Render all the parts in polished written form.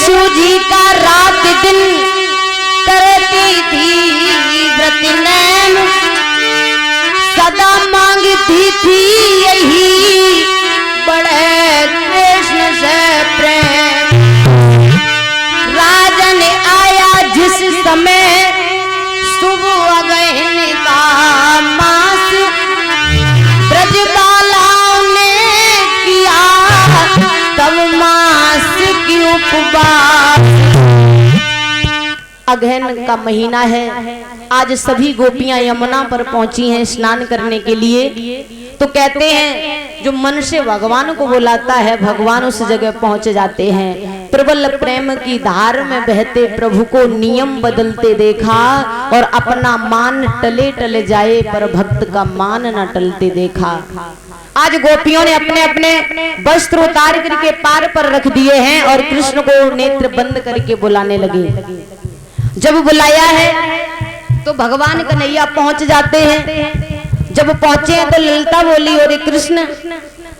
शिव जी का रात दिन करती थी व्रत नैन, सदा मांगती थी यही बड़े कृष्ण से प्रेम। राजन आया जिस समय शुभ अगहन का मास, ब्रजबालाओं ने किया तब मास की उपवास। अगहन का महीना है, आज सभी गोपियां यमुना पर पहुंची हैं स्नान करने के लिए। तो कहते हैं जो मन से भगवान को बुलाता है भगवान उस जगह पहुंच जाते हैं। प्रबल प्रेम की धार में बहते प्रभु को नियम बदलते देखा, और अपना मान टले टले जाए पर भक्त का मान न टलते देखा। आज गोपियों ने अपने अपने वस्त्र उतार करके पार पर रख दिए हैं और कृष्ण को नेत्र बंद करके बुलाने लगे। जब बुलाया है तो भगवान कन्हैया पहुंच जाते हैं। जब पहुंचे तो ललिता बोली, अरे कृष्ण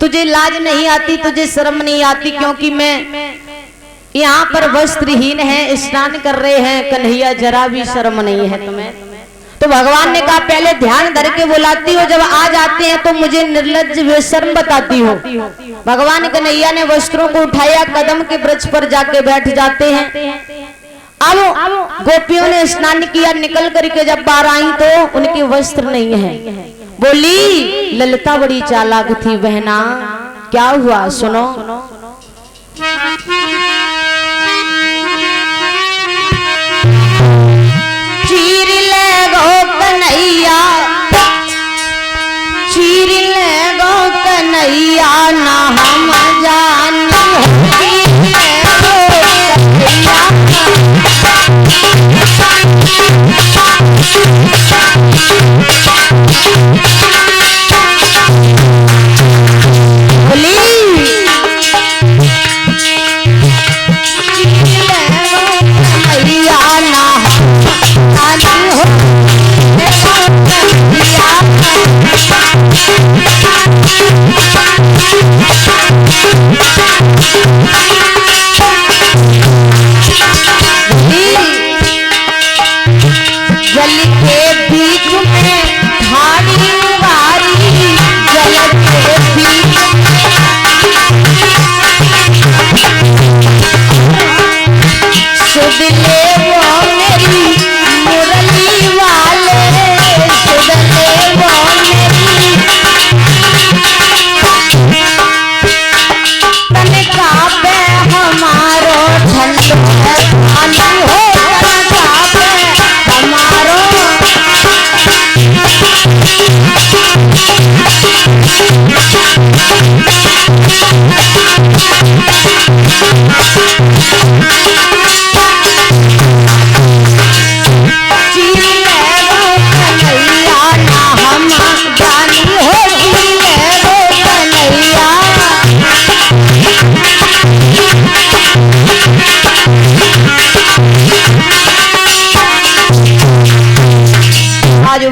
तुझे लाज नहीं आती, तुझे शर्म नहीं आती, क्योंकि मैं यहाँ पर वस्त्रहीन है, स्नान कर रहे हैं, कन्हैया जरा भी शर्म नहीं है तुम्हें। तो भगवान ने कहा पहले ध्यान धर के बुलाती हो, जब आ जाते हैं तो मुझे निर्लज्ज बेशर्म बताती हो। भगवान कन्हैया ने वस्त्रों को उठाया, कदम के वृक्ष पर जाके बैठ जाते हैं। अब गोपियों ने स्नान किया, निकल करके जब बाहर आई तो उनके वस्त्र नहीं है। बोली ललिता बड़ी चालाक थी बहना, क्या हुआ सुनो। चीर ले गो कन्हैया, चीर ले गो कन्हैया ना हम जानी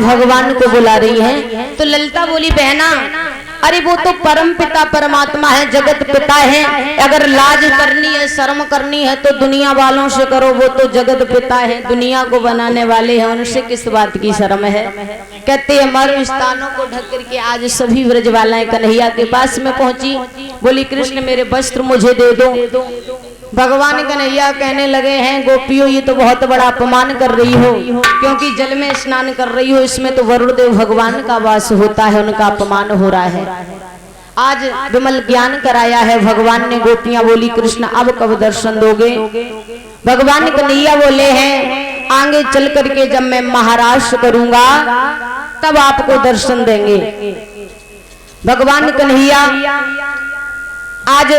भगवान को बुला रही है। तो ललिता बोली बहना, अरे वो तो परम पिता परमात्मा है, जगत पिता है। अगर लाज करनी है शर्म करनी है तो दुनिया वालों से करो, वो तो जगत पिता है, दुनिया को बनाने वाले हैं, उनसे किस बात की शर्म है। कहते हैं मर्म स्थानों को ढक करके आज सभी व्रजवालाएं कन्हैया के पास में पहुंची। बोली कृष्ण मेरे वस्त्र मुझे दे दो। भगवान कन्हैया कहने लगे हैं गोपियों ये तो बहुत बड़ा अपमान कर रही हो, क्योंकि जल में स्नान कर रही हो, इसमें तो वरुण देव भगवान का वास होता है, उनका अपमान हो रहा है। आज विमल ज्ञान कराया है भगवान ने। गोपियां बोली कृष्ण अब कब दर्शन दोगे। भगवान कन्हैया बोले हैं आगे चल करके जब मैं महाराष्ट्र करूंगा तब आपको दर्शन देंगे। भगवान कन्हैया आज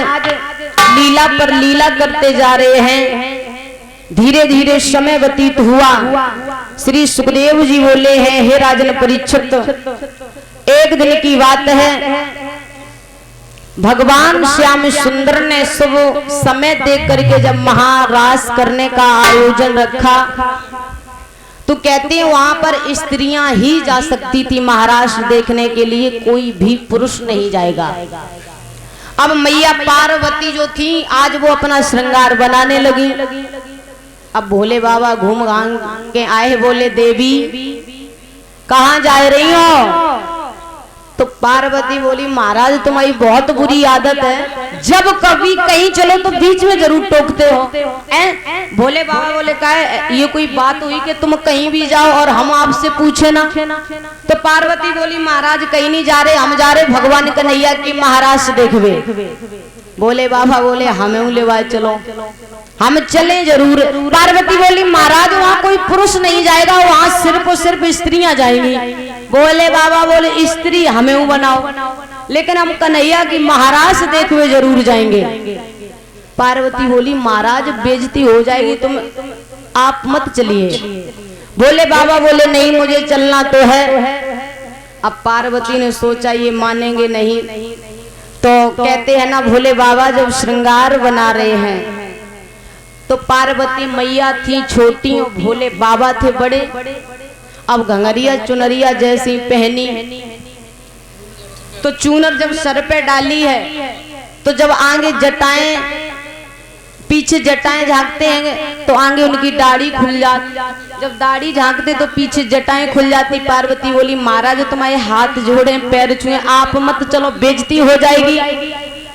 लीला पर लीला करते जा रहे हैं। धीरे धीरे समय व्यतीत हुआ। श्री सुखदेव जी बोले हैं हे राजन परीक्षित, एक दिन की बात है, भगवान श्याम सुंदर ने शुभ समय देख करके जब महारास करने का आयोजन रखा तो कहते हैं वहां पर स्त्रियां ही जा सकती थी महारास देखने के लिए, कोई भी पुरुष नहीं जाएगा। अब मैया पार्वती जो थी आज वो अपना श्रृंगार बनाने लगी। अब भोले बाबा घूम घाम के आए, बोले देवी कहाँ जा रही हो? तो पार्वती बोली महाराज तुम्हारी बहुत बुरी आदत है, जब कभी कहीं चलो तो बीच में जरूर टोकते हो। भोले बाबा बोले का ये कोई बात हुई कि तुम कहीं भी जाओ और हम आपसे पूछे ना? तो पार्वती बोली महाराज कहीं नहीं जा रहे, हम जा रहे भगवान कन्हैया की महाराज देखवे। भोले बाबा बोले हमें लेवाए चलो, हम चले जरूर। पार्वती बोली महाराज वहाँ कोई पुरुष नहीं जाएगा, वहाँ सिर्फ और सिर्फ स्त्रियां जाएंगी। बोले बाबा बोले स्त्री हमें बनाओ, लेकिन हम कन्हैया की महाराज देखवे जरूर जाएंगे। पार्वती बोली महाराज बेइज्जती हो जाएगी, तुम आप मत चलिए। भोले बाबा बोले नहीं मुझे चलना तो है। अब पार्वती ने सोचा ये मानेंगे नहीं, तो कहते हैं ना भोले बाबा जब श्रृंगार बना रहे हैं तो पार्वती मैया थी छोटी और भोले बाबा थे बड़े। अब घंगरिया चुनरिया जैसी पहनी तो चूनर जब सर पे डाली है तो जब आगे जटाएं पीछे जटाएं झांकते हैं तो आगे उनकी दाढ़ी खुल जाती, जब दाढ़ी झांकते तो पीछे जटाएं खुल जाती। पार्वती बोली महाराज तुम्हारे हाथ जोड़े पैर छुए, आप मत चलो बेइज्जती हो जाएगी।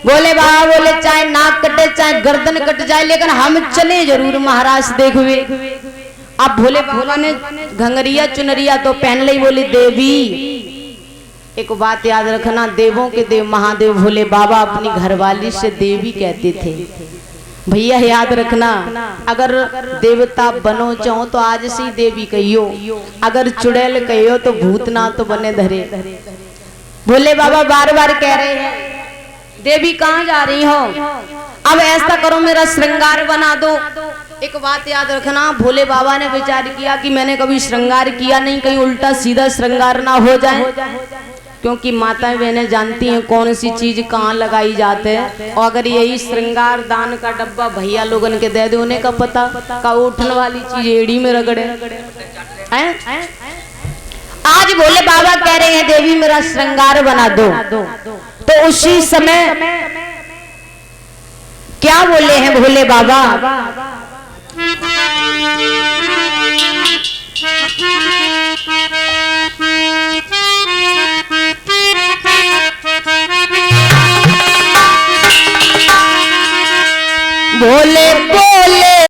बोले बाबा बोले चाहे नाक कटे चाहे गर्दन कट जाए, लेकिन हम चले जरूर महाराज देखवे। अब भोले बाबा ने घंगरिया चुनरिया तो पहन ली। बोले देवी एक बात याद रखना, देवों के देव महादेव भोले बाबा अपनी घरवाली से देवी कहते थे। भैया याद रखना, अगर देवता बनो चाहो तो आज से देवी कहियो, अगर चुड़ैल कहियो तो भूतनाथ तो बने धरे। भोले बाबा बार बार कह रहे हैं देवी कहाँ जा रही हो? अब ऐसा करो मेरा श्रृंगार बना दो। एक बात याद रखना, भोले बाबा ने विचार किया कि मैंने कभी श्रृंगार किया नहीं, कहीं उल्टा सीधा श्रृंगार ना हो जाए, क्योंकि माताएं बहनें जानती हैं कौन सी चीज कहाँ लगाई जाते है। और अगर यही श्रृंगार दान का डब्बा भैया लोगन के दे दे, उन्हें का पता का उठने वाली चीज एड़ी में रगड़े हैं। आज भोले बाबा कह रहे हैं देवी मेरा श्रृंगार बना दो, तो उसी समय क्या बोले हैं भोले बाबा?